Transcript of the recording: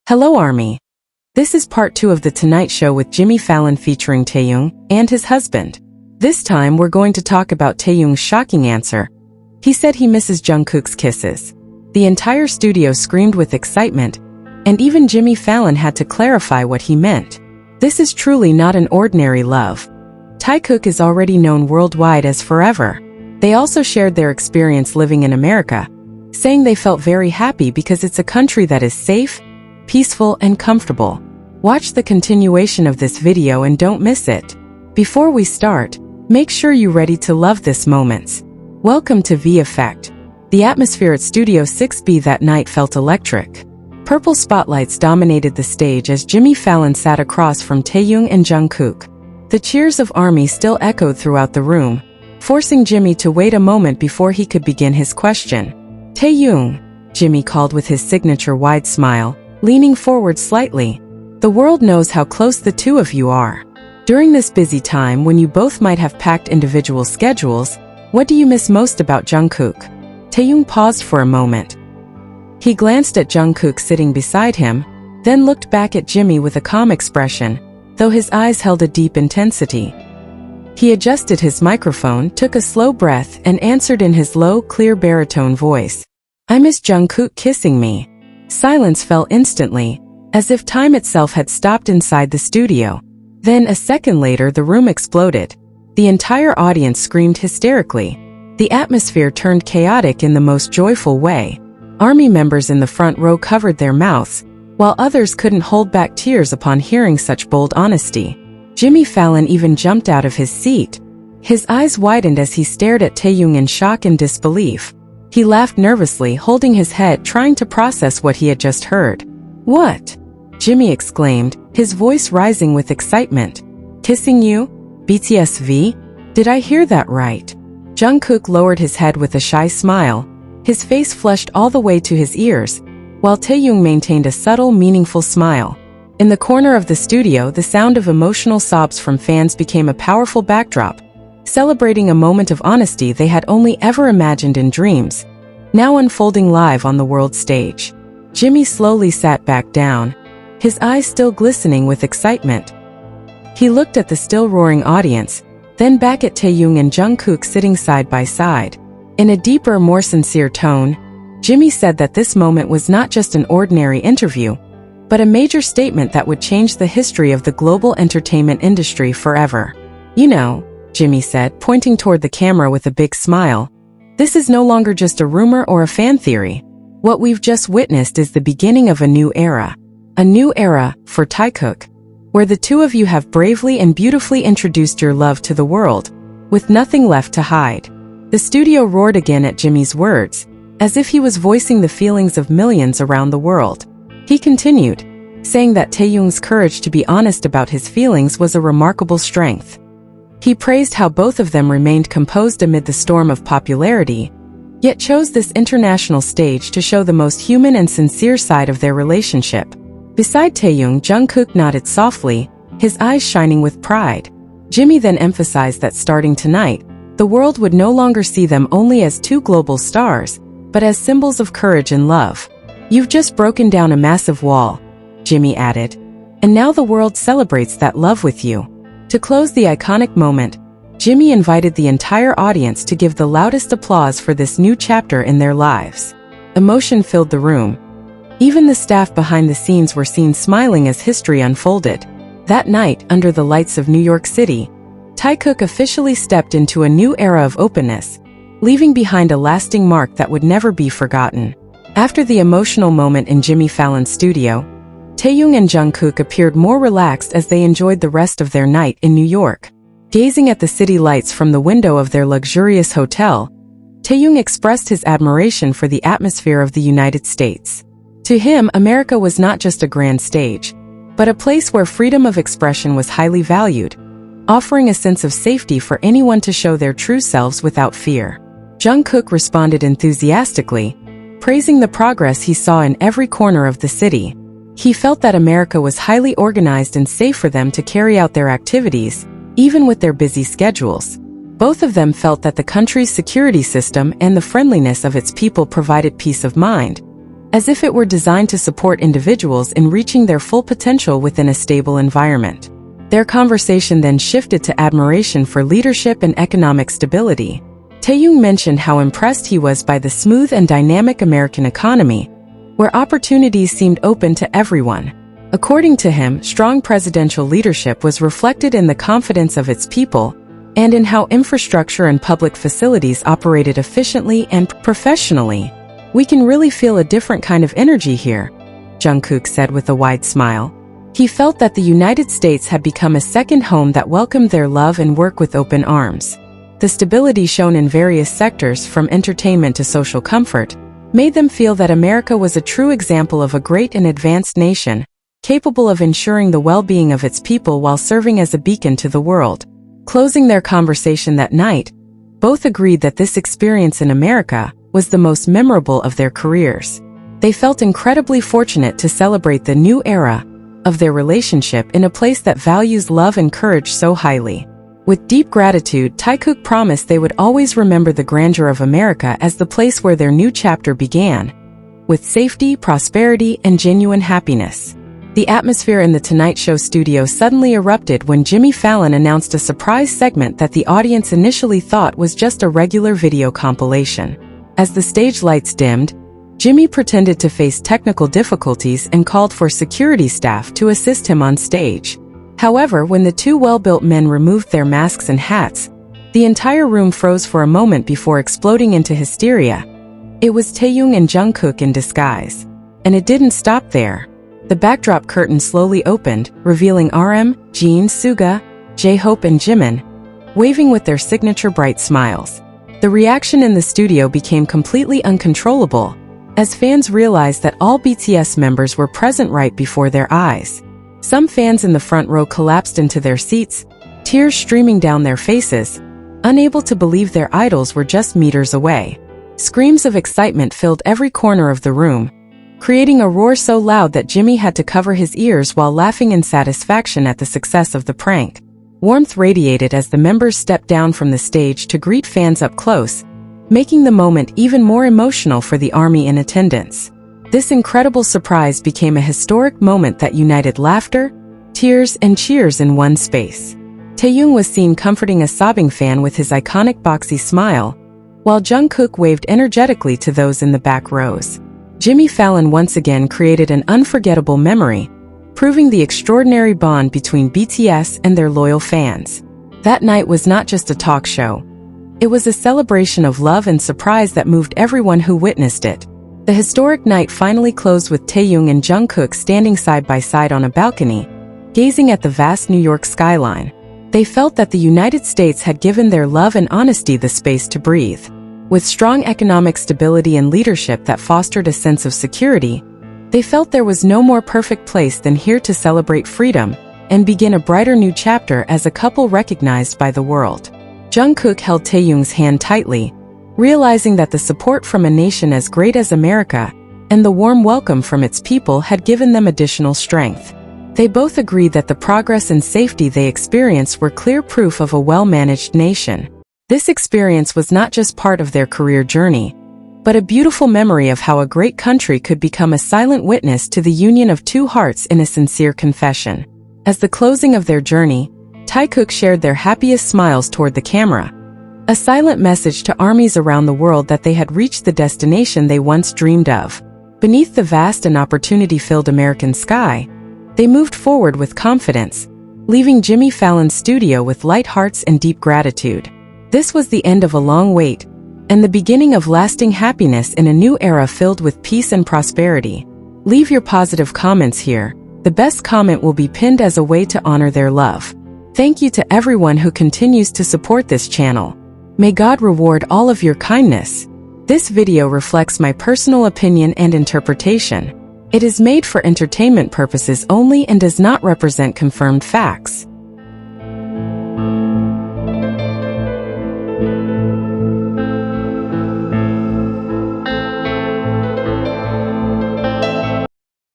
Hello Army. This is part 2 of The Tonight Show with Jimmy Fallon featuring Taehyung and his husband. This time we're going to talk about Taehyung's shocking answer. He said he misses Jungkook's kisses. The entire studio screamed with excitement, and even Jimmy Fallon had to clarify what he meant. This is truly not an ordinary love. Taekook is already known worldwide as Forever. They also shared their experience living in America, saying they felt very happy because it's a country that is safe, peaceful, and comfortable. Watch the continuation of this video and don't miss it. Before we start, make sure you're ready to love this moments. Welcome to VKook. The atmosphere at Studio 6B that night felt electric. Purple spotlights dominated the stage as Jimmy Fallon sat across from Taehyung and Jungkook. The cheers of ARMY still echoed throughout the room, forcing Jimmy to wait a moment before he could begin his question. Taehyung, Jimmy called with his signature wide smile, leaning forward slightly. The world knows how close the two of you are. During this busy time when you both might have packed individual schedules, what do you miss most about Jungkook? Taehyung paused for a moment. He glanced at Jungkook sitting beside him, then looked back at Jimmy with a calm expression, though his eyes held a deep intensity. He adjusted his microphone, took a slow breath, and answered in his low, clear baritone voice. I miss Jungkook kissing me. Silence fell instantly, as if time itself had stopped inside the studio. Then a second later the room exploded. The entire audience screamed hysterically. The atmosphere turned chaotic in the most joyful way. ARMY members in the front row covered their mouths, while others couldn't hold back tears upon hearing such bold honesty. Jimmy Fallon even jumped out of his seat. His eyes widened as he stared at Taehyung in shock and disbelief. He laughed nervously, holding his head, trying to process what he had just heard. What? Jimmy exclaimed, his voice rising with excitement. Kissing you? BTS V? Did I hear that right? Jungkook lowered his head with a shy smile. His face flushed all the way to his ears, while Taehyung maintained a subtle, meaningful smile. In the corner of the studio, the sound of emotional sobs from fans became a powerful backdrop, celebrating a moment of honesty they had only ever imagined in dreams, now unfolding live on the world stage. Jimmy slowly sat back down, his eyes still glistening with excitement. He looked at the still roaring audience, then back at Taehyung and Jungkook sitting side by side. In a deeper, more sincere tone, Jimmy said that this moment was not just an ordinary interview, but a major statement that would change the history of the global entertainment industry forever. You know, Jimmy said, pointing toward the camera with a big smile, this is no longer just a rumor or a fan theory. What we've just witnessed is the beginning of a new era. A new era for Taekook, where the two of you have bravely and beautifully introduced your love to the world, with nothing left to hide. The studio roared again at Jimmy's words, as if he was voicing the feelings of millions around the world. He continued, saying that Taehyung's courage to be honest about his feelings was a remarkable strength. He praised how both of them remained composed amid the storm of popularity, yet chose this international stage to show the most human and sincere side of their relationship. Beside Taehyung, Jungkook nodded softly, his eyes shining with pride. Jimmy then emphasized that starting tonight, the world would no longer see them only as two global stars, but as symbols of courage and love. You've just broken down a massive wall, Jimmy added, and now the world celebrates that love with you. To close the iconic moment, Jimmy invited the entire audience to give the loudest applause for this new chapter in their lives. Emotion filled the room. Even the staff behind the scenes were seen smiling as history unfolded. That night, under the lights of New York City, Taekook officially stepped into a new era of openness, leaving behind a lasting mark that would never be forgotten. After the emotional moment in Jimmy Fallon's studio, Taehyung and Jungkook appeared more relaxed as they enjoyed the rest of their night in New York. Gazing at the city lights from the window of their luxurious hotel, Taehyung expressed his admiration for the atmosphere of the United States. To him, America was not just a grand stage, but a place where freedom of expression was highly valued, offering a sense of safety for anyone to show their true selves without fear. Jungkook responded enthusiastically, praising the progress he saw in every corner of the city. He felt that America was highly organized and safe for them to carry out their activities, even with their busy schedules. Both of them felt that the country's security system and the friendliness of its people provided peace of mind, as if it were designed to support individuals in reaching their full potential within a stable environment. Their conversation then shifted to admiration for leadership and economic stability. Taehyung mentioned how impressed he was by the smooth and dynamic American economy, where opportunities seemed open to everyone. According to him, strong presidential leadership was reflected in the confidence of its people and in how infrastructure and public facilities operated efficiently and professionally. "We can really feel a different kind of energy here," Jungkook said with a wide smile. He felt that the United States had become a second home that welcomed their love and work with open arms. The stability shown in various sectors, from entertainment to social comfort, made them feel that America was a true example of a great and advanced nation, capable of ensuring the well-being of its people while serving as a beacon to the world. Closing their conversation that night, both agreed that this experience in America was the most memorable of their careers. They felt incredibly fortunate to celebrate the new era of their relationship in a place that values love and courage so highly. With deep gratitude, Taekook promised they would always remember the grandeur of America as the place where their new chapter began, with safety, prosperity, and genuine happiness. The atmosphere in the Tonight Show studio suddenly erupted when Jimmy Fallon announced a surprise segment that the audience initially thought was just a regular video compilation. As the stage lights dimmed, Jimmy pretended to face technical difficulties and called for security staff to assist him on stage. However, when the two well-built men removed their masks and hats, the entire room froze for a moment before exploding into hysteria. It was Taehyung and Jungkook in disguise. And it didn't stop there. The backdrop curtain slowly opened, revealing RM, Jin, Suga, J-Hope and Jimin, waving with their signature bright smiles. The reaction in the studio became completely uncontrollable, as fans realized that all BTS members were present right before their eyes. Some fans in the front row collapsed into their seats, tears streaming down their faces, unable to believe their idols were just meters away. Screams of excitement filled every corner of the room, creating a roar so loud that Jimmy had to cover his ears while laughing in satisfaction at the success of the prank. Warmth radiated as the members stepped down from the stage to greet fans up close, making the moment even more emotional for the army in attendance. This incredible surprise became a historic moment that united laughter, tears, and cheers in one space. Taehyung was seen comforting a sobbing fan with his iconic boxy smile, while Jungkook waved energetically to those in the back rows. Jimmy Fallon once again created an unforgettable memory, proving the extraordinary bond between BTS and their loyal fans. That night was not just a talk show. It was a celebration of love and surprise that moved everyone who witnessed it. The historic night finally closed with Taehyung and Jungkook standing side by side on a balcony, gazing at the vast New York skyline. They felt that the United States had given their love and honesty the space to breathe. With strong economic stability and leadership that fostered a sense of security, they felt there was no more perfect place than here to celebrate freedom and begin a brighter new chapter as a couple recognized by the world. Jungkook held Taehyung's hand tightly, realizing that the support from a nation as great as America and the warm welcome from its people had given them additional strength. They both agreed that the progress and safety they experienced were clear proof of a well-managed nation. This experience was not just part of their career journey, but a beautiful memory of how a great country could become a silent witness to the union of two hearts in a sincere confession. As the closing of their journey, Taekook shared their happiest smiles toward the camera, a silent message to armies around the world that they had reached the destination they once dreamed of. Beneath the vast and opportunity-filled American sky, they moved forward with confidence, leaving Jimmy Fallon's studio with light hearts and deep gratitude. This was the end of a long wait, and the beginning of lasting happiness in a new era filled with peace and prosperity. Leave your positive comments here. The best comment will be pinned as a way to honor their love. Thank you to everyone who continues to support this channel. May God reward all of your kindness. This video reflects my personal opinion and interpretation. It is made for entertainment purposes only and does not represent confirmed facts.